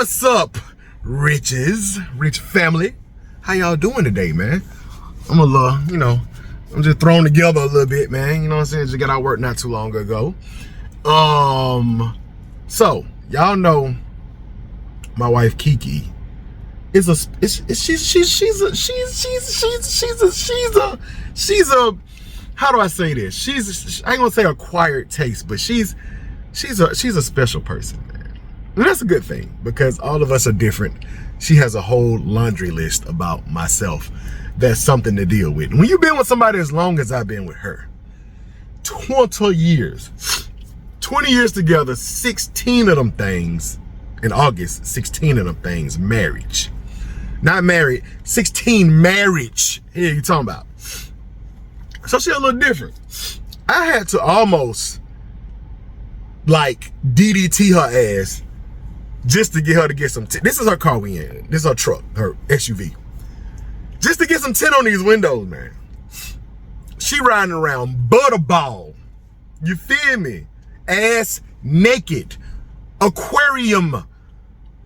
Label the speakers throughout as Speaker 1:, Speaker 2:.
Speaker 1: What's up, rich family? How y'all doing today, man? I'm a little, I'm just thrown together a little bit, man. You know what I'm saying? Just got out of work not too long ago. So y'all know my wife Kiki is she's a how do I say this? I ain't gonna say acquired taste, but she's a special person, man. And that's a good thing because all of us are different. She has a whole laundry list about myself. That's something to deal with. And when you've been with somebody as long as I've been with her, 20 years together, 16 of them things in August, 16 of them things marriage. Not married, 16 marriage. Here you talking about. So she a little different. I had to almost like DDT her ass just to get her to get some tint. This is her car we in. This is her truck, her SUV. Just to get some tint on these windows, man. She riding around butterball. You feel me? Ass naked. Aquarium.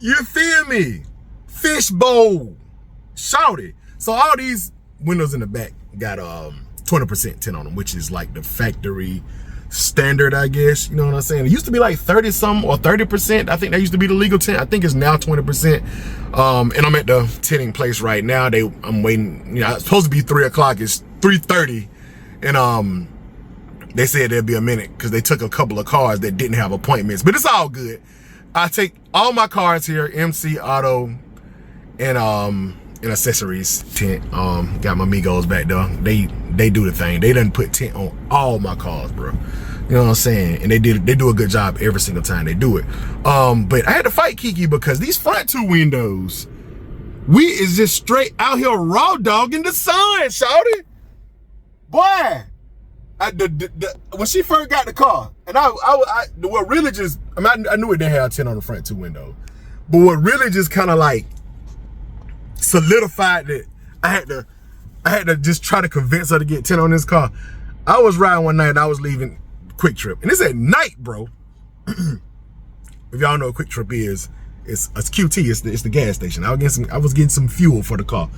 Speaker 1: You feel me? Fishbowl. Shouted. So all these windows in the back got 20% tint on them, which is like the factory standard, I guess. You know what I'm saying? It used to be like 30 something or 30%. I think that used to be the legal tint. I think it's now 20%. And I'm at the tinting place right now. I'm waiting. It's supposed to be 3 o'clock. It's 3:30, and they said there'd be a minute because they took a couple of cars that didn't have appointments. But it's all good. I take all my cars here, MC Auto, and accessories tint. Got my Migos back there. They do the thing. They done put tint on all my cars, bro. You know what I'm saying? And they do a good job every single time they do it. But I had to fight Kiki because these front two windows, we is just straight out here raw dogging the sun, shawty. Boy, when she first got the car, and I knew it didn't have tint on the front two windows, but what really just kind of like solidified that I had to just try to convince her to get tint on this car. I was riding one night and I was leaving Quick Trip, and it's at night, bro. If y'all know what Quick Trip is, it's QT. It's the gas station. I was getting some fuel for the car,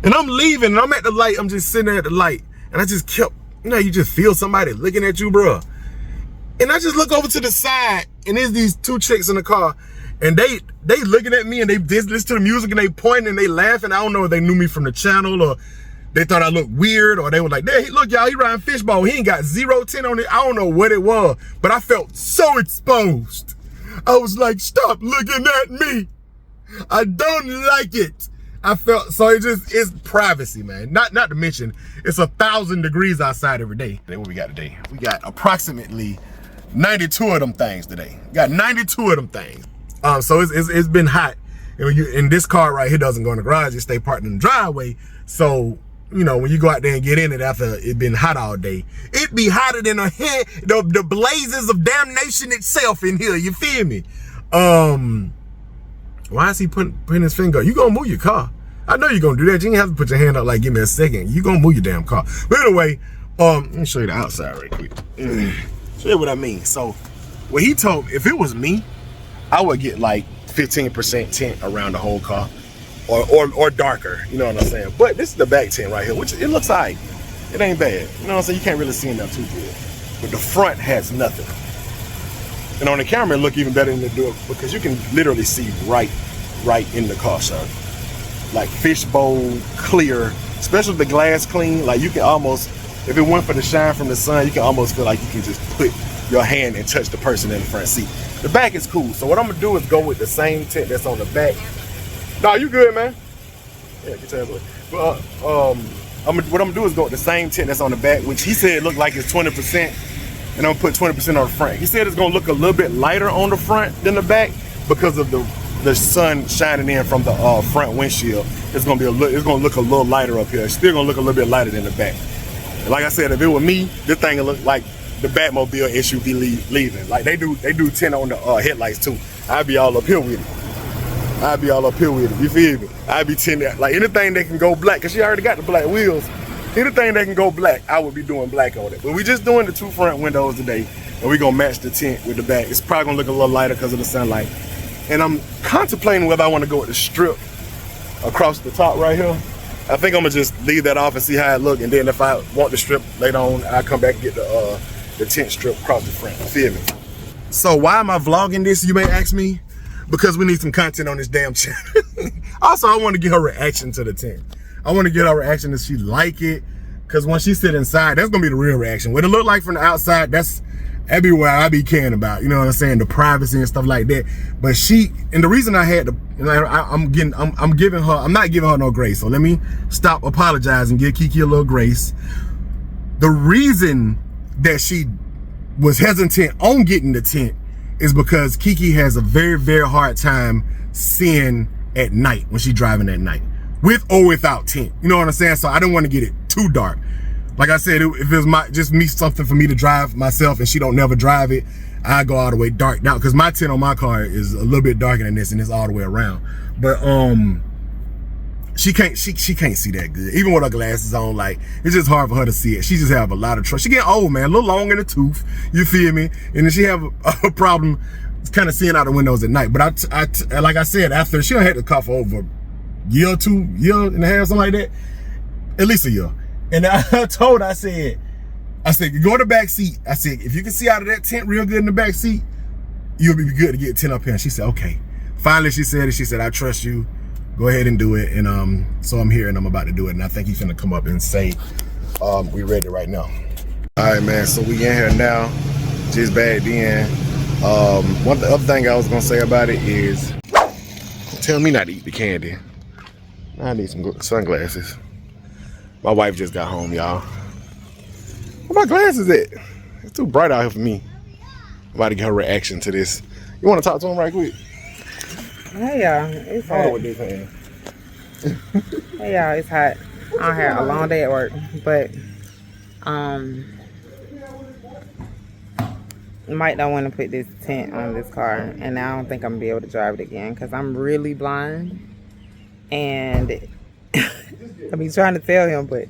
Speaker 1: and I'm leaving, and I'm at the light. I'm just sitting there at the light, and I just kept, you just feel somebody looking at you, bro. And I just look over to the side, and there's these two chicks in the car, and they looking at me, and they just listen to the music, and they pointing, and they laughing. I don't know if they knew me from the channel, or they thought I looked weird, or they were like, "Hey, look, y'all, he riding fishbowl. He ain't got 0 tint on it." I don't know what it was, but I felt so exposed. I was like, "Stop looking at me. I don't like it." I felt so. It's privacy, man. Not to mention, it's 1,000 degrees outside every day. Then what we got today? We got approximately 92 of them things today. Got 92 of them things. So it's been hot. And this car right here doesn't go in the garage. It stay parked in the driveway. So, when you go out there and get in it after it been hot all day, it be hotter than the blazes of damnation itself in here. You feel me? Why is he putting his finger? You gonna move your car. I know you're gonna do that. You ain't have to put your hand up like, give me a second. You gonna move your damn car. But anyway, let me show you the outside right quick. Show you what I mean. So what he told, if it was me, I would get like 15% tint around the whole car, or darker. You know what I'm saying? But this is the back tint right here, which it looks alright. It ain't bad. You know what I'm saying? You can't really see enough too good. But the front has nothing. And on the camera, it look even better than the door because you can literally see right in the car, sir. Like fishbowl clear, especially the glass clean. Like you can almost, if it weren't for the shine from the sun, you can almost feel like you can just put your hand and touch the person in the front seat. The back is cool. So what I'm gonna do is go with the same tint that's on the back. Nah, you good, man. Yeah, get your ass away. But what I'm gonna do is go with the same tint that's on the back, which he said looked like it's 20%. And I'm gonna put 20% on the front. He said it's gonna look a little bit lighter on the front than the back because of the sun shining in from the front windshield. It's gonna look a little lighter up here. It's still gonna look a little bit lighter than the back. And like I said, if it were me, this thing would look like the Batmobile SUV leaving. Like they do tint on the headlights too. I'd be all up here with it. You feel me? I'd be tinting like anything that can go black, cause she already got the black wheels. Anything that can go black, I would be doing black on it. But we just doing the 2 front windows today, and we gonna match the tint with the back. It's probably gonna look a little lighter because of the sunlight. And I'm contemplating whether I want to go with the strip across the top right here. I think I'm gonna just leave that off and see how it look, and then if I want the strip later on, I'll come back and get the tint strip across the front. You feel me? So why am I vlogging this, you may ask me? Because we need some content on this damn channel. Also, I want to get her reaction to the tint. I want to get her reaction if she like it, because when she sit inside, that's gonna be the real reaction. What it look like from the outside, that's everywhere I be caring about, you know what I'm saying, the privacy and stuff like that. But and the reason I had to, I'm not giving her no grace. So let me stop apologizing, give Kiki a little grace. The reason that she was hesitant on getting the tint is because Kiki has a very, very hard time seeing at night when she's driving at night, with or without tint. You know what I'm saying? So I didn't want to get it too dark. Like I said, if it was just something for me to drive myself and she don't never drive it, I go all the way dark now, because my tint on my car is a little bit darker than this, and it's all the way around. But she can't see that good, even with her glasses on. Like, it's just hard for her to see it. She just have a lot of trouble. She getting old, man, a little long in the tooth. You feel me? And then she have a problem kind of seeing out the windows at night. But I like I said, after she done had to cough for over year and a half, something like that, at least a year. And I told her, I said, go in the back seat. I said, if you can see out of that tent real good in the back seat, you'll be good to get tent up here. And she said, okay. Finally, she said it. She said, I trust you. Go ahead and do it. And so I'm here and I'm about to do it. And I think he's gonna come up and say, we ready right now. All right, man. So we in here now. Just back in. One other thing I was gonna say about it is, tell me not to eat the candy. I need some sunglasses. My wife just got home, y'all. Where my glasses at? It's too bright out here for me. I'm about to get her reaction to this. You want to talk to him right quick?
Speaker 2: Hey y'all, it's hot. With this hand. Hey y'all, it's hot. I had a long day at work, but might not want to put this tint on this car, and I don't think I'm gonna be able to drive it again because I'm really blind. And I be trying to tell him, but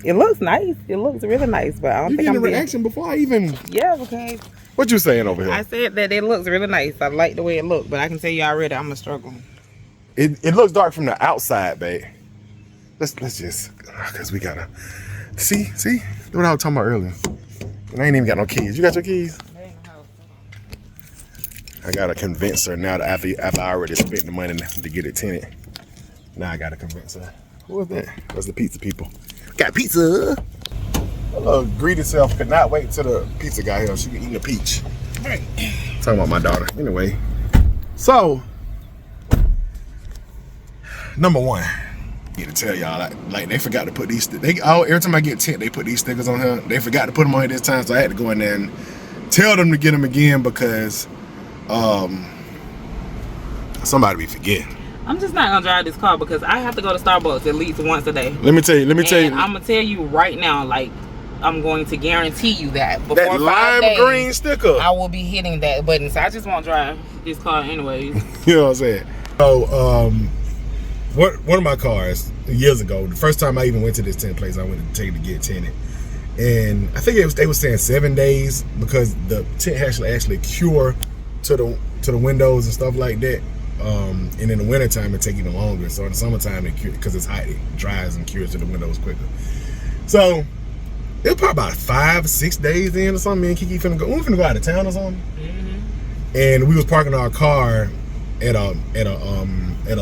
Speaker 2: it looks nice. It looks really nice, but I don't think I'm getting a reaction
Speaker 1: before I even.
Speaker 2: Yeah, because.
Speaker 1: What you saying over here?
Speaker 2: I said that it looks really nice. I like the way it looks, but I can tell you already I'm gonna struggle.
Speaker 1: It looks dark from the outside, babe. Let's just, cause we gotta see what I was talking about earlier. And I ain't even got no keys. You got your keys? I gotta convince her now that after I already spent the money to get it tinted. Now I gotta convince her. Who was that? That's the pizza people. Got pizza. My little greedy self could not wait till the pizza got here. She could eat a peach. Right. Talking about my daughter. Anyway, so number one, I need to tell y'all, like they forgot to put these. Every time I get tint, they put these stickers on here. They forgot to put them on here this time, so I had to go in there and tell them to get them again because somebody be forgetting.
Speaker 2: I'm just not gonna drive this car because I have to go to Starbucks at least once a day.
Speaker 1: Let me tell you.
Speaker 2: I'm gonna tell you right now, like, I'm going to guarantee you that before
Speaker 1: that
Speaker 2: 5
Speaker 1: lime
Speaker 2: days,
Speaker 1: green sticker,
Speaker 2: I will be hitting that button. So I just won't drive this car anyways.
Speaker 1: You know what I'm saying? So one of my cars years ago, the first time I even went to this tint place, I went to take it to get tinted, and I think they were saying 7 days because the tint actually cure to the windows and stuff like that. And in the wintertime it take even longer. So in the summertime it because it's hot, it dries and cures to the windows quicker. So it was probably about 5 or 6 days in or something. Me and Kiki we finna go out of town or something. Mm-hmm. And we was parking our car at a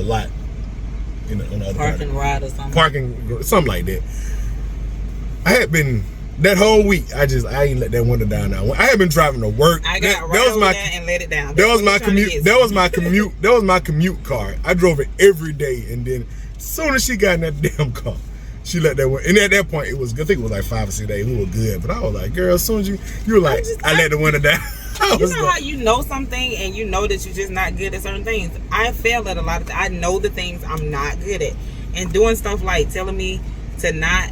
Speaker 1: lot in the other
Speaker 2: parking ride or something.
Speaker 1: Something like that. I had been that whole week. I ain't let that window down now. I had been driving to work.
Speaker 2: I got right over there and let it down.
Speaker 1: That was my commute. That was my commute car. I drove it every day, and then as soon as she got in that damn car, she let that window. And at that point, it was. I think it was like 5 or 6 days. We were good, but I was like, girl, as soon as you were like, I let the window down.
Speaker 2: You know how you know something and you know that you're just not good at certain things. I fail at a lot of things. I know the things I'm not good at, and doing stuff like telling me to not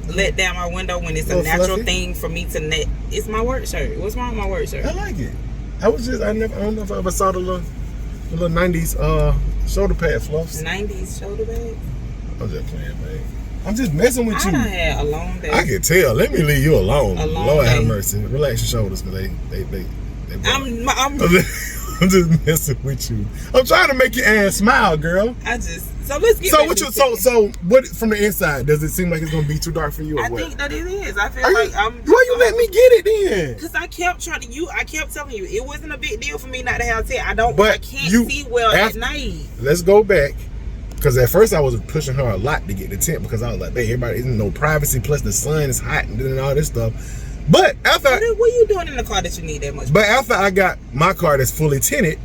Speaker 2: let down my window when it's a natural fluffy thing for me to net. It's my work shirt. What's wrong with my work shirt?
Speaker 1: I like it. I don't know if I ever saw the little 90s shoulder pad fluffs.
Speaker 2: 90s shoulder pad?
Speaker 1: I'm just playing, babe. I'm just messing with you.
Speaker 2: I done had a long day.
Speaker 1: I can tell. Let me leave you alone. Lord have mercy. Relax your shoulders, because they
Speaker 2: I'm
Speaker 1: I'm just messing with you. I'm trying to make your ass smile, girl.
Speaker 2: So let's get
Speaker 1: so what from the inside? Does it seem like it's gonna be too dark for you, or
Speaker 2: I
Speaker 1: what?
Speaker 2: think that it is. I feel like I'm.
Speaker 1: Why you let me get it then?
Speaker 2: Because I kept telling you, it wasn't a big deal for me not to have tint. I can't see well at night.
Speaker 1: Let's go back. Because at first I was pushing her a lot to get the tint because I was like, hey, everybody isn't no privacy. Plus the sun is hot and all this stuff. But after
Speaker 2: what are you doing in the car that you need that much?
Speaker 1: But after I got my car that's fully tinted,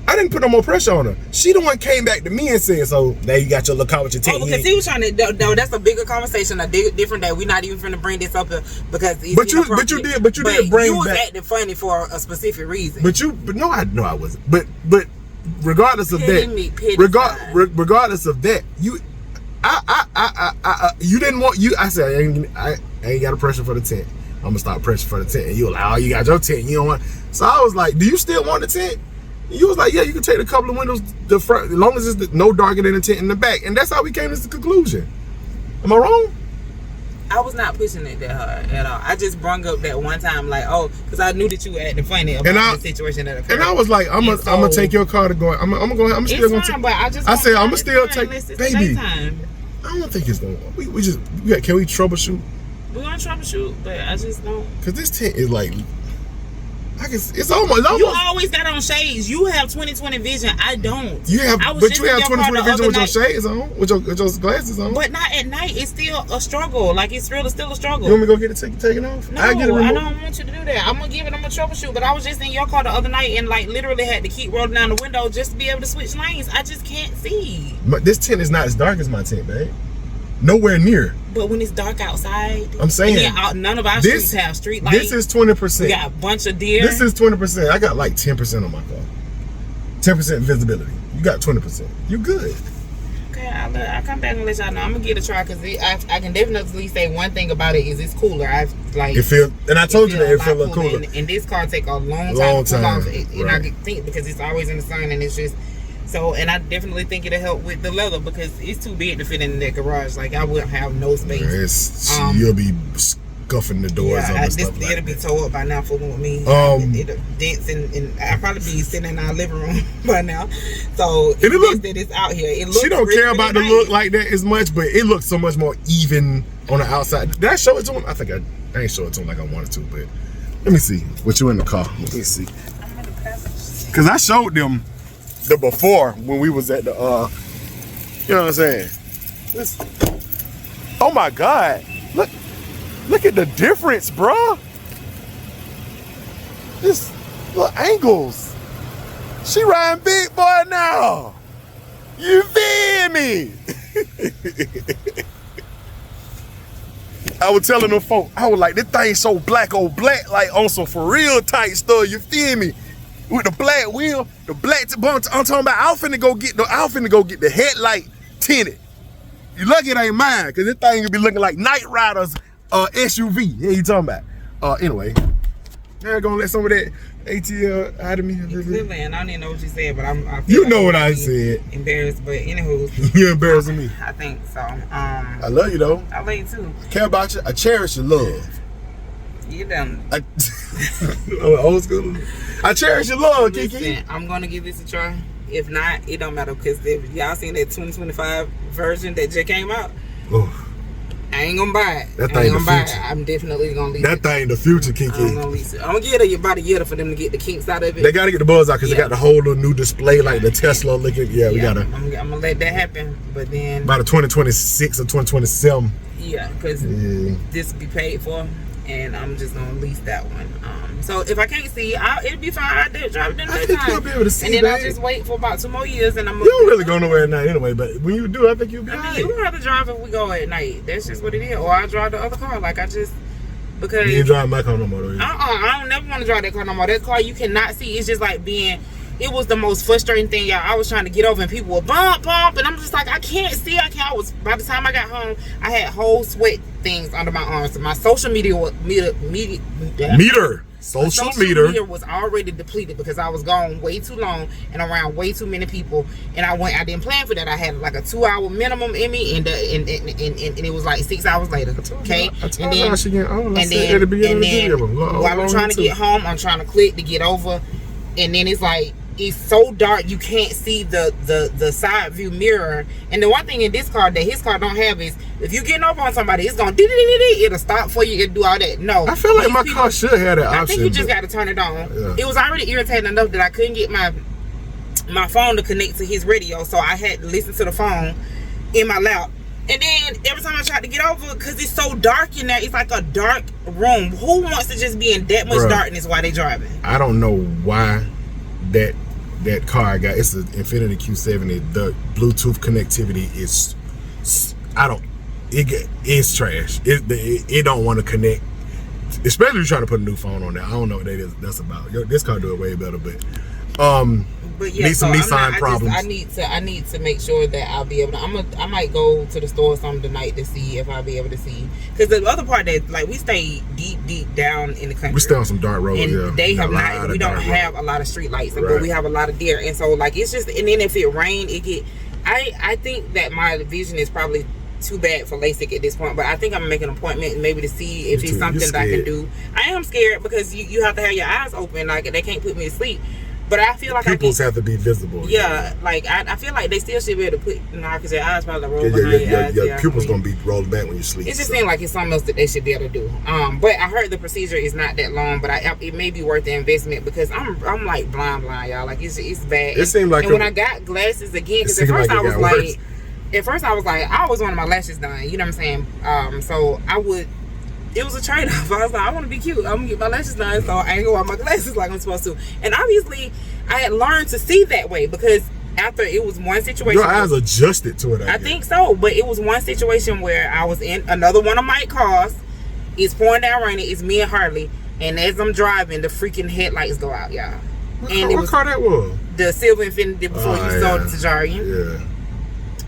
Speaker 1: I didn't put no more pressure on her. She the one came back to me and said, so now you got your little car with your tint.
Speaker 2: Oh, because he was trying to. No, that's a bigger conversation, a different day. We're not even finna bring this up because it's
Speaker 1: but you did bring
Speaker 2: you was
Speaker 1: back
Speaker 2: acting funny for a specific reason.
Speaker 1: But I wasn't. But regardless of regardless of that, you didn't want you. I said I ain't got a pressure for the tent. I'm gonna start pressure for the tent, and you were like, oh, you got your tent. You don't want. So I was like, do you still want the tent? You was like, yeah, you can take a couple of windows, the front, as long as it's no darker than the tent in the back. And that's how we came to the conclusion. Am I wrong?
Speaker 2: I was not pushing it that hard at all. I just brung up that one time, like, oh, because I knew that you were acting funny about the situation that occurred.
Speaker 1: And I was like, I'm gonna take your car to go. I'm still gonna take.
Speaker 2: But I said
Speaker 1: I'm gonna still take. Baby,
Speaker 2: I
Speaker 1: don't think it's gonna. Can we troubleshoot?
Speaker 2: We're gonna troubleshoot, but I just don't.
Speaker 1: Because this tent is like. It's almost.
Speaker 2: You always got on shades. You have 20/20 vision. I don't.
Speaker 1: You have 20/20 vision with your shades on, with your glasses on.
Speaker 2: But not at night. It's still a struggle. Like it's still a struggle.
Speaker 1: You want me to go get it taken off?
Speaker 2: No, I don't want you to do that. I'm gonna troubleshoot. But I was just in your car the other night and like literally had to keep rolling down the window just to be able to switch lanes. I just can't see.
Speaker 1: But this tent is not as dark as my tent, babe. Nowhere near.
Speaker 2: But when it's dark outside,
Speaker 1: I'm saying
Speaker 2: none of our streets have street lights.
Speaker 1: This is 20%.
Speaker 2: We got a bunch of deer.
Speaker 1: This is 20%. I got like 10% on my car. 10% visibility. You got 20%. You good.
Speaker 2: Okay, I'll come back and let y'all know. I'm gonna give it a try because I can definitely say one thing about it is it's cooler. I told you that it feel a little cooler. And this car take a long time to cool off. And I think because it's always in the sun and it's just. So, and I definitely think it'll help with the leather because it's too big to fit in the garage. Like, I wouldn't have no space.
Speaker 1: You'll be scuffing the doors up and stuff like
Speaker 2: it'll be tore up by now fooling with me. It'll dance and I'll probably be sitting in our living room by now. So, it's out here.
Speaker 1: She don't care about the look like that as much, but it looks so much more even on the outside. Did I show it to him? I think I ain't show it to him like I wanted to, but let me see. What you in the car? Let me see.
Speaker 2: I'm in the passenger.
Speaker 1: Because I showed them the before when we was at the you know what I'm saying? Oh my God, look at the difference, bruh. This little angles. She riding big boy now. You feel me? I was telling them folk, I was like, this thing so black on black, like on some for real tight stuff, you feel me? With the black wheel, the black I'm talking about. I'm finna go get the headlight tinted. You lucky it ain't mine, cause this thing could be looking like Knight Rider's SUV. Yeah, you talking about? Anyway, now gonna let some of that ATL out of me.
Speaker 2: Clearly, and I don't even know what you said, but I
Speaker 1: feel like what I said.
Speaker 2: Embarrassed, but anywho,
Speaker 1: you're embarrassing me.
Speaker 2: I think so.
Speaker 1: I love you though.
Speaker 2: I love you too.
Speaker 1: I care about you. I cherish your love.
Speaker 2: You done.
Speaker 1: Old school. I cherish your love, Kiki.
Speaker 2: I'm gonna give this a try. If not, it don't matter because y'all seen that 2025 version that just came out.
Speaker 1: Oh.
Speaker 2: I ain't gonna buy it.
Speaker 1: That thing the future.
Speaker 2: I'm definitely gonna leave
Speaker 1: that thing the future, Kiki.
Speaker 2: I'm gonna lease it. I'm gonna get it about a year for them to get the kinks out of it.
Speaker 1: They gotta get the buzz out because they got the whole little new display like the Tesla looking. We gotta.
Speaker 2: I'm gonna let that happen, but then
Speaker 1: by the 2026 or 2027.
Speaker 2: Yeah, because this will be paid for. And I'm just gonna lease that one. So if I can't see, it'll be fine. I did drive it in the daytime.
Speaker 1: I think you'll be able to see.
Speaker 2: And then I'll just wait for about 2 more years, and I'm.
Speaker 1: You don't really go nowhere at night anyway. But when you do, I think you'll be.
Speaker 2: I mean, you don't have to drive if we go at night. That's just what it is. Or I drive the other car. Like because. You
Speaker 1: ain't drive my car no more, though.
Speaker 2: I don't never want to drive that car no more. That car you cannot see. It's just like being. It was the most frustrating thing, y'all. I was trying to get over and people would bump, and I'm just like, I can't see. By the time I got home, I had whole sweat things under my arms. My social meter was already depleted because I was gone way too long and around way too many people. And I didn't plan for that. I had like a 2-hour minimum in me, and it was like 6 hours later. Okay, and then while I'm trying to get home, I'm trying to click to get over. And then it's like it's so dark you can't see the side view mirror. And the one thing in this car that his car don't have is if you getting over on somebody, it's gonna it'll stop for you and do all that. No,
Speaker 1: I feel like my car should have that option.
Speaker 2: I think you just got to turn it on. Yeah. It was already irritating enough that I couldn't get my phone to connect to his radio, so I had to listen to the phone in my lap. And then every time I tried to get over, because it's so dark in there, it's like a dark room. Who wants to just be in that much darkness while they driving?
Speaker 1: I don't know why that car I got, it's an Infiniti Q70. The Bluetooth connectivity is, it's trash. It don't want to connect, especially if you're trying to put a new phone on there. I don't know what that's about. This car do it way better, but
Speaker 2: yeah,
Speaker 1: need some Nissan problems.
Speaker 2: I need to make sure that I'll be able to. I might go to the store or something tonight to see if I'll be able to see. Because the other part that, like, we stay deep down in the country.
Speaker 1: We stay on some dark roads,
Speaker 2: and they have not. We don't have a lot of street lights, but we have a lot of deer, and so like it's just. And then if it rain, it get. I think that my vision is probably too bad for LASIK at this point, but I think I'm gonna make an appointment maybe to see if it's something that I can do. I am scared because you have to have your eyes open, like they can't put me to sleep. But I feel like
Speaker 1: pupils have to be visible.
Speaker 2: Yeah, like I feel like they still should be able to put, because their eyes probably roll behind your eyes.
Speaker 1: Your pupils gonna be rolled back when you sleep.
Speaker 2: It just seems like it's something else that they should be able to do. But I heard the procedure is not that long, but it may be worth the investment because I'm like blind, y'all. Like it's bad.
Speaker 1: It seemed like.
Speaker 2: And when I got glasses again, because at first I was like, I always wanted my lashes done. You know what I'm saying? So it was a trade-off. I was like, I want to be cute. I'm going to get my lashes done, so I ain't going to wear my glasses like I'm supposed to. And obviously, I had learned to see that way because after it was one situation.
Speaker 1: Your eyes adjusted to it,
Speaker 2: I think so. But it was one situation where I was in another one of my cars. It's pouring down raining. It's me and Harley. And as I'm driving, the freaking headlights go out, y'all.
Speaker 1: What car that was?
Speaker 2: The silver Infiniti before you sold it to Jarian.
Speaker 1: Yeah.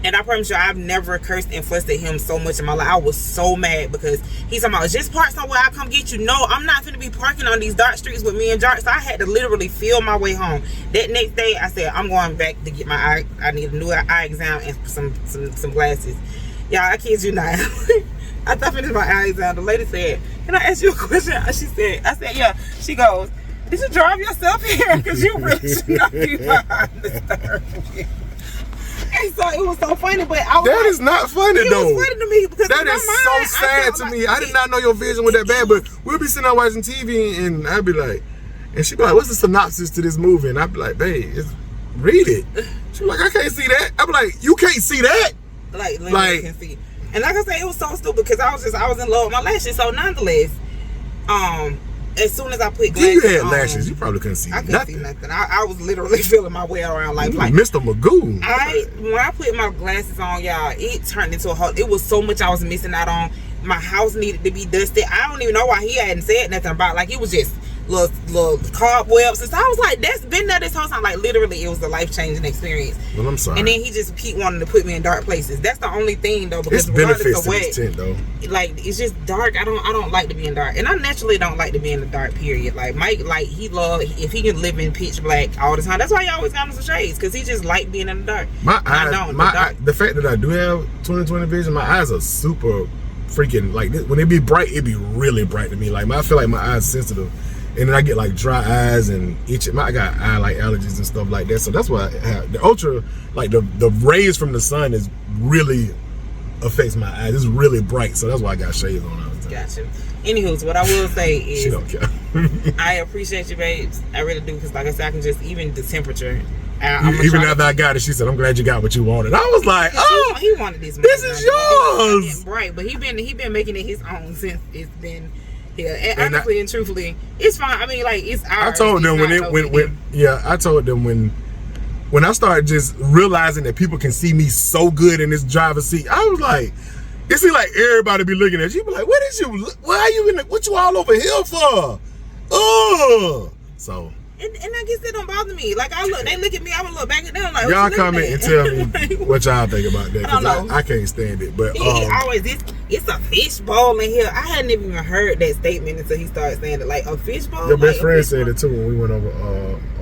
Speaker 2: And I promise you, I've never cursed and fussed at him so much in my life. I was so mad because he's talking about, just park somewhere, I'll come get you. No, I'm not finna be parking on these dark streets with me and Jark. So I had to literally feel my way home. That next day, I said, I'm going back to get my eye. I need a new eye exam and some glasses. Y'all, I kid you not. I thought I finished my eye exam. The lady said, can I ask you a question? I said, yeah. She goes, did you drive yourself here? Because you really should not be behind the steering. And so it was so funny, but
Speaker 1: that is not funny though.
Speaker 2: It was funny to me because
Speaker 1: that is so sad to me. I did not know your vision was that bad, but we'll be sitting there watching TV and I'd be like, and she'd be like, what's the synopsis to this movie? And I'd be like, babe, read it. She'd be like, I can't see that. I'd be like, you can't see that?
Speaker 2: Like can see. And like I said, it was so stupid because I was in love with my lashes. So nonetheless, as soon as I put glasses
Speaker 1: you had lashes, you probably couldn't see nothing.
Speaker 2: I couldn't see nothing. I was literally feeling my way around like
Speaker 1: Mr. Magoo.
Speaker 2: When I put my glasses on, y'all, it turned into a whole. It was so much I was missing out on. My house needed to be dusted. I don't even know why he hadn't said nothing about. Like, it was just little cobwebs and stuff. I was like, that's been there this whole time. Like, literally, it was a life-changing experience.
Speaker 1: Well, I'm sorry.
Speaker 2: And then he just keep wanting to put me in dark places. That's the only thing though, because
Speaker 1: it's benefits to this tint though.
Speaker 2: Like, it's just dark. I don't like to be in dark, and I naturally don't like to be in the dark. Period. Like Mike, if he can live in pitch black all the time. That's why he always got him some shades, because he just like being in the dark.
Speaker 1: The fact that I do have 20/20 vision, my eyes are super freaking like this. When it be bright, it be really bright to me. Like, I feel like my eyes sensitive. And then I get like dry eyes and itching. I got eye like allergies and stuff like that. So that's why I have the ultra, like the rays from the sun is really affects my eyes. It's really bright. So that's why I got shades on all the time.
Speaker 2: Gotcha. Anywho, what I will say is,
Speaker 1: she don't care.
Speaker 2: I appreciate you, babes. I really do, because like I said, I can just, even the temperature.
Speaker 1: Even after I got it, she said, "I'm glad you got what you wanted." I was like, "Oh,
Speaker 2: he wanted this.
Speaker 1: This is yours,
Speaker 2: right?" But he been making it his own since it's been. Yeah, and honestly and truthfully, it's fine. I mean, like, it's ours.
Speaker 1: I told them I told them when I started just realizing that people can see me so good in this driver's seat, I was like, it seemed like everybody be looking at you. Be like, why are you what you all over here for? So.
Speaker 2: And I guess it don't bother me. Like, they look at me, I would look back at them like,
Speaker 1: y'all comment and tell me what y'all think about that, because I can't stand it. But
Speaker 2: he always, it's a fishbowl in here. I hadn't even heard that statement until he started saying it. Like, a fishbowl.
Speaker 1: Your best friend said it too when we went over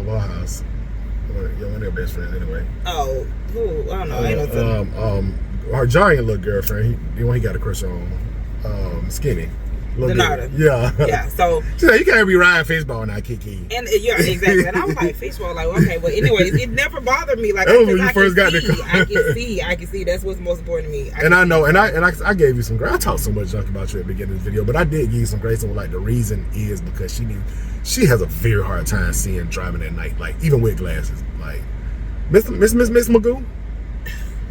Speaker 1: our house. One of their best friends anyway.
Speaker 2: Oh, who? I don't know. Ain't no
Speaker 1: our giant little girlfriend. The one he got a crush on, Skinny.
Speaker 2: Denarda.
Speaker 1: Yeah.
Speaker 2: Yeah. So
Speaker 1: She's like, you can't be riding fishbowl now, Kiki.
Speaker 2: And yeah, exactly. And I was like, fishbowl, like, okay, but anyways, it never bothered me. Like,
Speaker 1: that was when you first got the car.
Speaker 2: I can see. That's what's most important to me.
Speaker 1: I gave you some grace. I talked so much junk about you at the beginning of the video, but I did give you some grace. And like the reason is because she has a very hard time seeing driving at night, like even with glasses. Like Miss Magoo.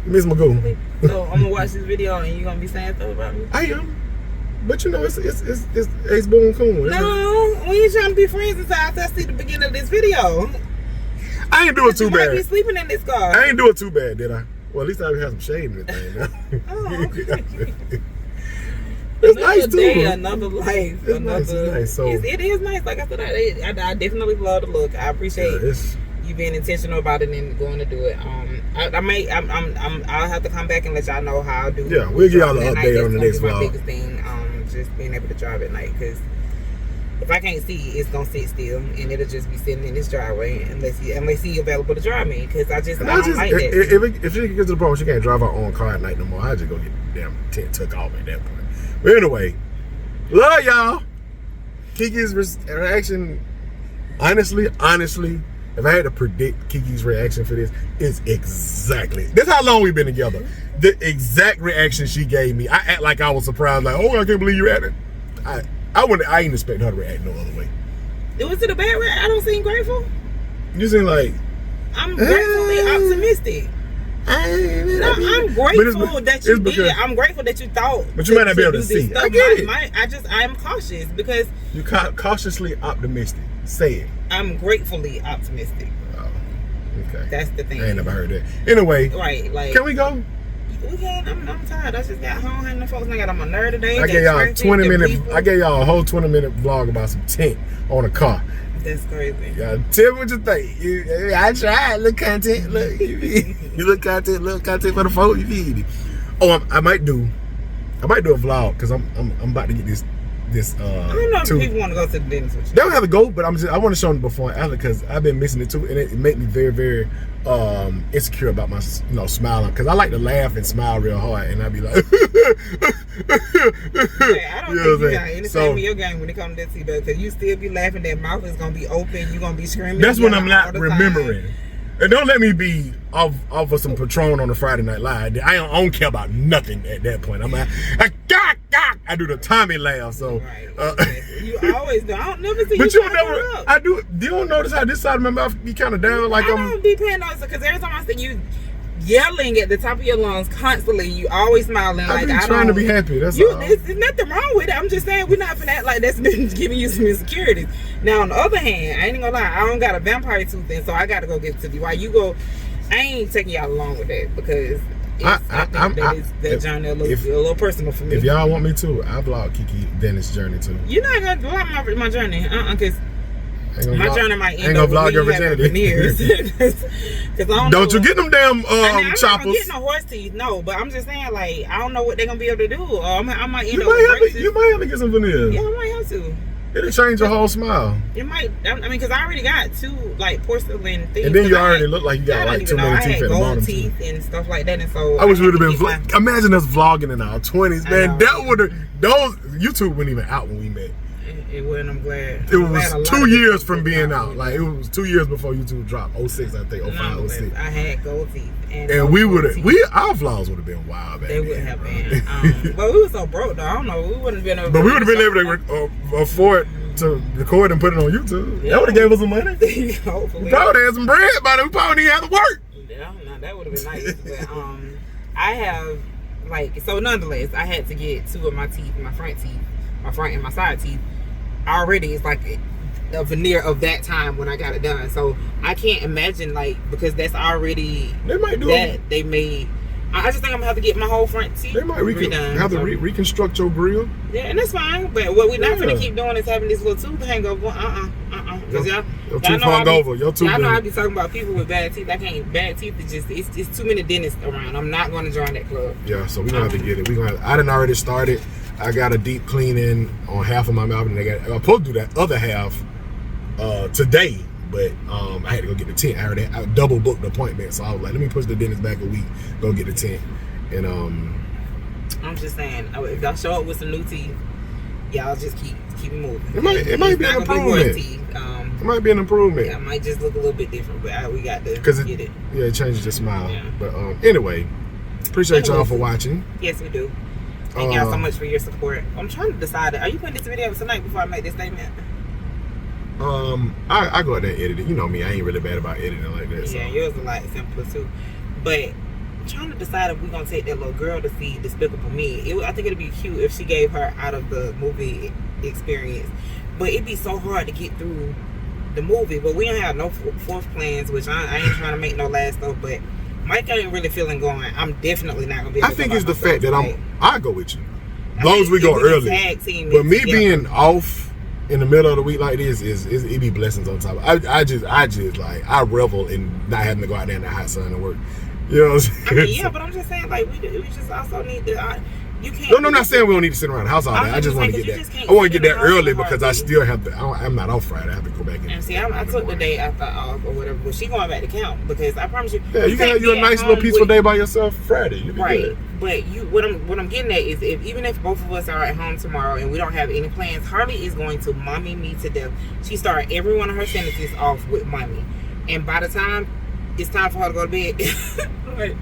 Speaker 1: Miss Magoo.
Speaker 2: So I'm gonna watch this video and you're gonna be saying stuff about me?
Speaker 1: I am. But you know, it's Ace Boone Coon.
Speaker 2: No, when you trying to be friends until I see the beginning of this video.
Speaker 1: I ain't do it too bad.
Speaker 2: You might be sleeping in this car.
Speaker 1: I ain't do it too bad, did I? Well, at least I have some shade in the thing now.
Speaker 2: Oh, okay.
Speaker 1: It's
Speaker 2: another
Speaker 1: nice
Speaker 2: day,
Speaker 1: too.
Speaker 2: Another life.
Speaker 1: It's nice. So
Speaker 2: it is nice. Like I said, I definitely love the look. I appreciate you being intentional about it and going to do it. I'll have to come back and let y'all know how I do.
Speaker 1: Yeah, we'll give y'all an update on the next vlog.
Speaker 2: My biggest thing, just being able to drive at night, because if I can't see, it's gonna sit still and it'll just be sitting in this driveway unless he's available to drive me, because I don't like that.
Speaker 1: If she gets to the point where she can't drive her own car at night no more, I just go get the damn tent took off at that point. But anyway, love y'all. Kiki's reaction, honestly, if I had to predict Kiki's reaction for this, it's exactly. That's how long we've been together. The exact reaction she gave me. I act like I was surprised, like, oh, I can't believe you reacted. I didn't expect her to react no other way.
Speaker 2: Was it a bad reaction? I don't seem grateful.
Speaker 1: You seem like
Speaker 2: I'm gratefully optimistic. I'm grateful that you did it. I'm grateful that you thought.
Speaker 1: But you might not be able to see. I get it.
Speaker 2: I'm cautious because
Speaker 1: you cautiously optimistic. Say it.
Speaker 2: I'm gratefully optimistic.
Speaker 1: Oh, okay.
Speaker 2: That's the thing.
Speaker 1: I ain't never heard that. Anyway,
Speaker 2: right? Like,
Speaker 1: can we go?
Speaker 2: We can. I'm tired. I just got home and the folks. I got on my nerve today.
Speaker 1: I gave y'all 20 minutes. I gave y'all a whole 20-minute vlog about some tint on a car.
Speaker 2: That's crazy.
Speaker 1: Y'all tell me what you think. I tried. Look content. Look, you look content. Look content for the folks. You need it. Oh, I might do a vlog because I'm about to get this. I
Speaker 2: don't know if people want to go to the dentist with you.
Speaker 1: They don't have to go, but I want to show them before and after because I've been missing it too, and it made me very, very insecure about my smiling, because I like to laugh and smile real hard, and I'd be like,
Speaker 2: I don't think you got any time in your game when it comes to that seatbelt, because you still be laughing. That mouth is gonna be open. You're gonna be screaming.
Speaker 1: That's when I'm not remembering. And don't let me be off of some Patron on a Friday Night Live. I don't care about nothing at that point. I'm like, I do the Tommy laugh. So
Speaker 2: you always do. I don't never see.
Speaker 1: But you don't never. I do. You don't notice how this side of my mouth be kind of down? Like
Speaker 2: I don't be paying attention, because every time I see you yelling at the top of your lungs constantly, you always smiling.
Speaker 1: I'm trying to be happy. That's all.
Speaker 2: There's nothing wrong with it. I'm just saying we're not finna act like that's been giving you some insecurities. Now on the other hand, I ain't gonna lie, I don't got a vampire tooth in, so I gotta go get to you. Why you go? I ain't taking y'all along with that, because that journey a little personal for me.
Speaker 1: If y'all want me to, I vlog Kiki Dennis' journey too.
Speaker 2: You're not gonna vlog my journey, because my journey might end
Speaker 1: up
Speaker 2: with
Speaker 1: your
Speaker 2: me having veneers.
Speaker 1: Don't you get them damn choppers?
Speaker 2: I'm not getting no horse teeth, no. But I'm just saying, like, I don't know what they're gonna be able to do. I might end up with braces.
Speaker 1: You might have to get some veneers.
Speaker 2: Yeah, I might have to.
Speaker 1: It'll change your whole smile.
Speaker 2: It might. I mean, because I already got 2 like porcelain things.
Speaker 1: And then you already look like you got like too many teeth at the bottom.
Speaker 2: Teeth and stuff like that, and so
Speaker 1: I wish we would have been. Imagine us vlogging in our 20s, man. That would have. Those YouTube weren't even out when we met.
Speaker 2: It wasn't. I'm glad.
Speaker 1: It was 2 years from being out. Like, it was 2 years before YouTube dropped. 06, I think. 05, 06.
Speaker 2: I had gold teeth. And
Speaker 1: our vlogs would have been wild back then.
Speaker 2: They would have been. But we were so broke, though. I don't know. We wouldn't have been able.
Speaker 1: But we would have been able to afford to record and put it on YouTube. Yeah. That would have gave us some money.
Speaker 2: Hopefully.
Speaker 1: We probably had some bread, but we probably didn't have to work.
Speaker 2: Yeah, no, that would have been nice. But I have, so nonetheless, I had to get 2 of my teeth, my front and my side teeth. Already, it's like a veneer of that time when I got it done. So I can't imagine, because that's already
Speaker 1: they might do
Speaker 2: that it. They may. I just think I'm gonna have to get my whole front teeth.
Speaker 1: They might have to reconstruct your grill.
Speaker 2: Yeah, and that's fine. But what we're not gonna keep doing is having this little tooth hangover. Because
Speaker 1: your tooth hung over. Your tooth.
Speaker 2: I know I be talking about people with bad teeth. I can't. Bad teeth is just it's too many dentists around. I'm not going to join that club.
Speaker 1: Yeah, so we're gonna have to get it. I done already started. I got a deep cleaning on half of my mouth, and I'm supposed to do that other half today, but I had to go get the tent. I double booked the appointment, so I was like, let me push the dentist back a week, go get the tent. And
Speaker 2: I'm just saying, if y'all show up with some new teeth, y'all just keep moving.
Speaker 1: It might be an improvement. It might be an improvement.
Speaker 2: Yeah, it might just look a little bit different, but we got to get it.
Speaker 1: Yeah, it changes the smile. Yeah. But anyway, appreciate y'all for watching.
Speaker 2: Yes, we do. Thank y'all so much for your support. I'm trying to decide, are you putting this video tonight before I make this statement?
Speaker 1: I go out there and edit it. You know me, I ain't really bad about editing like that.
Speaker 2: Yeah, yours a lot simpler too. But I'm trying to decide if we're gonna take that little girl to see Despicable Me. I think it'd be cute if she gave her out of the movie experience. But it'd be so hard to get through the movie. But we don't have no fourth plans, which I ain't trying to make no last stuff. But Mike ain't really feeling going. I'm definitely not gonna be able to.
Speaker 1: I think it's the fact that I go with you. As long as we go early. But me being off in the middle of the week like this it be blessings on top. I just like I revel in not having to go out there in the hot sun and work. You know what I'm saying?
Speaker 2: I mean, yeah, but I'm just saying like we just also need to. You can't.
Speaker 1: No, I'm not saying we don't need to sit around the house all day. I just want to get that. I want to get that early because I still have to. I'm not off Friday. I have to go back in.
Speaker 2: And see, I took the day after off or whatever, but she going back to camp because I promise you.
Speaker 1: Yeah, you can have you a nice little peaceful day by yourself Friday. You'll be
Speaker 2: right.
Speaker 1: Good.
Speaker 2: But what I'm getting at is even if both of us are at home tomorrow and we don't have any plans, Harley is going to mommy me to death. She started every one of her sentences off with mommy, and by the time it's time for her to go to bed, like,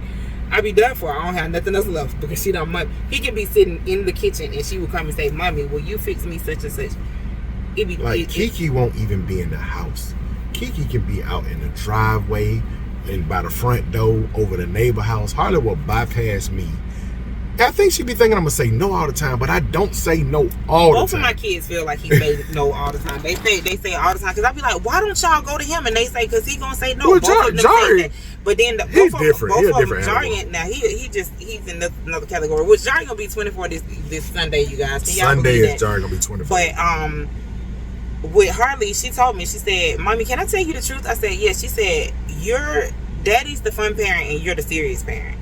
Speaker 2: I be done for her. I don't have nothing else left because she don't mommy. He can be sitting in the kitchen and she will come and say, "Mommy, will you fix me such and such?"
Speaker 1: Kiki won't even be in the house. Kiki can be out in the driveway and by the front door over the neighbor house. Harley will bypass me. I think she be thinking I'm gonna say no all the time, but I don't say no all the time.
Speaker 2: Both of my kids feel like he say no all the time. They say all the time because I be like, why don't y'all go to him? And they say because he gonna say no.
Speaker 1: Well, Jari,
Speaker 2: but then
Speaker 1: he's different. He's different.
Speaker 2: Jari, now he's in another category. Which Jari gonna be 24 this Sunday, you guys.
Speaker 1: Sunday is Jari gonna be 24.
Speaker 2: But with Harley, she told me, she said, "Mommy, can I tell you the truth?" I said, "Yes." She said, "Your daddy's the fun parent and you're the serious parent."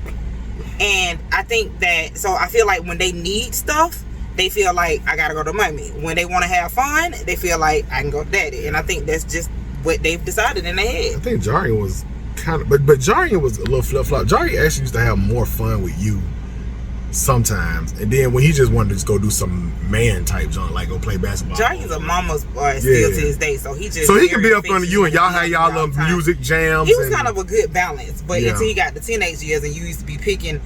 Speaker 2: And I think that, so I feel like when they need stuff, they feel like I gotta go to mommy. When they want to have fun, they feel like I can go to daddy. And I think that's just what they've decided in their head.
Speaker 1: I think Jarian was kind of, but Jarian was a little flip-flop. Jarian actually used to have more fun with you sometimes. And then when he just wanted to just go do some man type junk, like go play basketball.
Speaker 2: Jarian's a mama's boy still to this day, so he
Speaker 1: can be up under you and y'all had y'all little music jams.
Speaker 2: He was kind of a good balance, but until he got the teenage years and you used to be picking,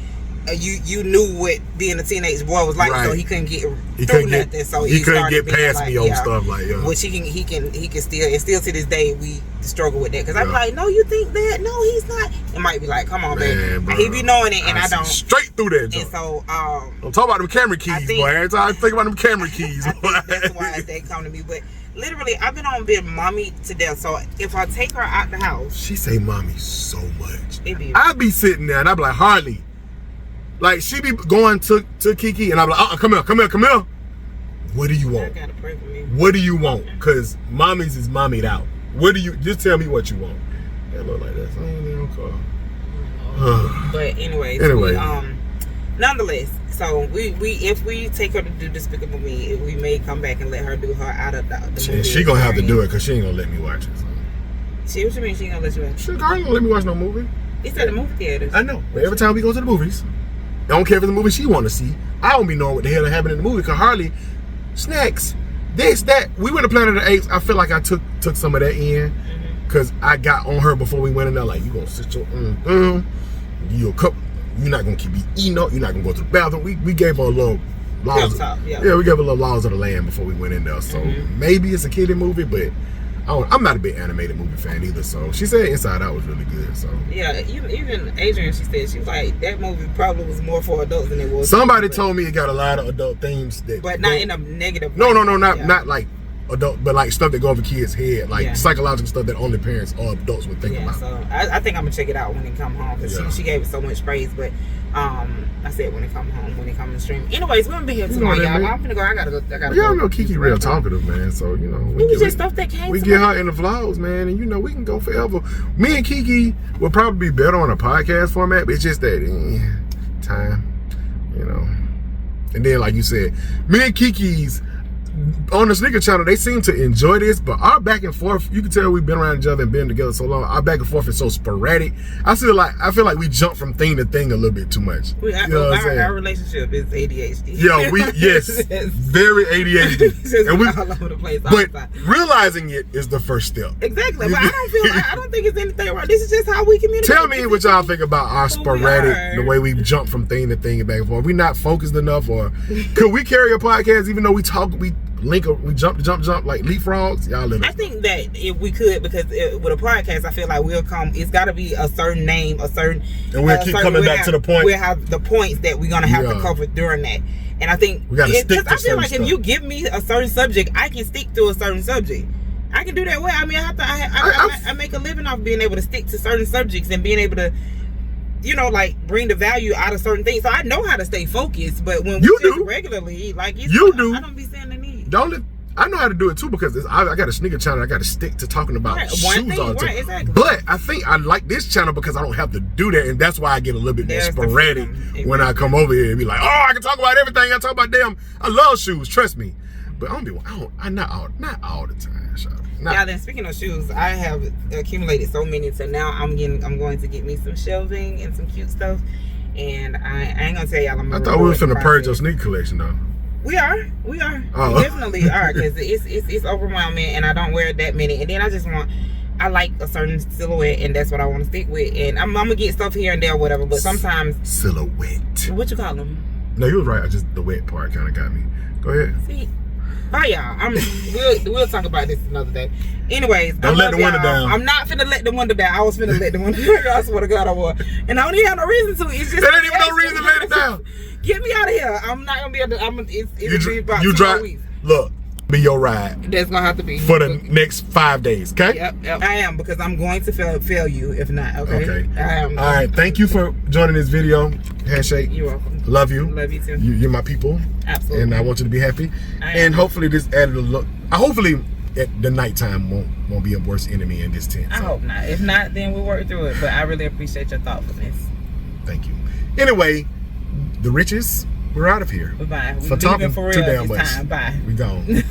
Speaker 2: you knew what being a teenage boy was like, right. So he couldn't get through nothing. So he couldn't get past like, me on stuff like which he can still, and still to this day we struggle with that because I'm like, no, you think that? No, he's not. It might be like, come on, man, baby. He be knowing it, and I don't.
Speaker 1: Straight through that.
Speaker 2: And so
Speaker 1: don't talk about them camera keys, boy. Every time I think about them camera keys,
Speaker 2: I think that's why they come to me. But literally, I've been on being mommy to death. So if I take her out the house,
Speaker 1: she say mommy so much. I be sitting there and I be like, Harley. Like, she be going to Kiki, and I'm like, come here. What do you want?
Speaker 2: Gotta pray for me.
Speaker 1: What do you want? Because mommy's is mommied out. What do you, just tell me what you want. That look like that. So I ain't even call.
Speaker 2: But anyway. Nonetheless, so we if we take her to do Despicable Me, we may come back and let her do her out of the movie.
Speaker 1: She gonna have to do it, because she ain't gonna let me watch it. So.
Speaker 2: See what you mean? She ain't gonna let you watch it?
Speaker 1: She ain't gonna let me watch no movie.
Speaker 2: It's at the movie theaters.
Speaker 1: I know. But every time we go to the movies, I don't care if it's a movie she want to see. I don't be knowing what the hell happened in the movie, because Harley, snacks, this, that. We went to Planet of the Apes. I feel like I took some of that in, because I got on her before we went in there, like, you gonna sit your you're not gonna keep eating up, you're not gonna go to the bathroom. We gave her a little laws. We gave her a little laws of the land before we went in there. So maybe it's a kiddie movie, but I'm not a big animated movie fan either. So she said Inside Out was really good. So
Speaker 2: yeah, even Adrian, she said, she was like, that movie probably was more for adults than it was.
Speaker 1: Somebody told me it got a lot of adult themes
Speaker 2: but not in a negative way.
Speaker 1: No, not like adult, but like stuff that go over kids' head, like psychological stuff that only parents or adults would think about.
Speaker 2: So I think I'm gonna check it out when it come home, because she gave it so much praise. But I said when it come home, when it come to stream. Anyways, we're gonna be here tonight, y'all. I'm gonna go. I gotta go.
Speaker 1: Y'all know Kiki real talkative, man. So you know,
Speaker 2: it was just stuff that came.
Speaker 1: We get her in the vlogs, man, and you know we can go forever. Me and Kiki would probably be better on a podcast format, but it's just that time, you know. And then, like you said, me and Kiki's on the sneaker channel, they seem to enjoy this, but our back and forth, you can tell we've been around each other and been together so long. Our back and forth is so sporadic. I feel like we jump from thing to thing a little bit too much.
Speaker 2: Our relationship is ADHD.
Speaker 1: Yo, yes, very ADHD,
Speaker 2: and we all over the place.
Speaker 1: But realizing it is the first step.
Speaker 2: Exactly, but I don't think it's anything wrong. This is just how we communicate.
Speaker 1: Tell me what y'all think about our sporadic, the way we jump from thing to thing and back and forth. Are we not focused enough, or could we carry a podcast even though we talk, we link, we jump like leapfrogs? Y'all let us know.
Speaker 2: I think that if we could, because with a podcast, I feel like we'll come. It's got to be a certain name, a certain,
Speaker 1: and we'll keep coming back to the point.
Speaker 2: We'll have the points that we're gonna have to cover during that. And I think
Speaker 1: we gotta stick to
Speaker 2: I feel like
Speaker 1: stuff.
Speaker 2: If you give me a certain subject, I can stick to a certain subject. I can do that well. I mean, I make a living off being able to stick to certain subjects and being able to, like bring the value out of certain things. So I know how to stay focused. But when we do regularly, like I don't be seeing the need.
Speaker 1: I know how to do it too, because I got a sneaker channel. I got to stick to talking about shoes all the time.
Speaker 2: Exactly.
Speaker 1: But I think I like this channel because I don't have to do that, and that's why I get a little bit more sporadic when I come over here and be like, oh, I can talk about everything. I talk about I love shoes. Trust me. But I'm not all the time.
Speaker 2: Now then, speaking of shoes, I have accumulated so many, so now I'm going to get me some shelving and some cute stuff. And I ain't gonna tell y'all.
Speaker 1: I thought we were finna purge your sneaker collection though.
Speaker 2: We are.
Speaker 1: Oh.
Speaker 2: We definitely are, because it's overwhelming, and I don't wear that many. And then I like a certain silhouette, and that's what I want to stick with. And I'm gonna get stuff here and there, whatever. But sometimes
Speaker 1: silhouette.
Speaker 2: What you call them?
Speaker 1: No, you was right. The wet part kind of got me. Go ahead.
Speaker 2: See. Bye, y'all. We'll talk about this another day. Anyways,
Speaker 1: don't let the window down.
Speaker 2: I'm not finna let the window down. I was finna let the window down. I swear to God, I was. And I don't even have no reason to. It's just
Speaker 1: there ain't even no reason to let it down.
Speaker 2: Get me out of here. I'm not gonna be able to. It'll be about 2 more weeks.
Speaker 1: Look, be your ride.
Speaker 2: That's gonna have to be
Speaker 1: for the next 5 days. Okay.
Speaker 2: Yep. I am, because I'm going to fail you if not. Okay. I am.
Speaker 1: All right. Thank you for joining this video. Handshake.
Speaker 2: You're welcome.
Speaker 1: Love you.
Speaker 2: Love you too.
Speaker 1: You're my people.
Speaker 2: Absolutely.
Speaker 1: And I want you to be happy. And hopefully this added a look. Hopefully the nighttime won't be a worse enemy in this tent.
Speaker 2: I hope not. If not, then we'll work through it. But I really appreciate your thoughtfulness.
Speaker 1: Thank you. Anyway, the riches, we're out of here.
Speaker 2: Bye.
Speaker 1: For talking
Speaker 2: for real
Speaker 1: too damn much.
Speaker 2: Bye.
Speaker 1: We gone.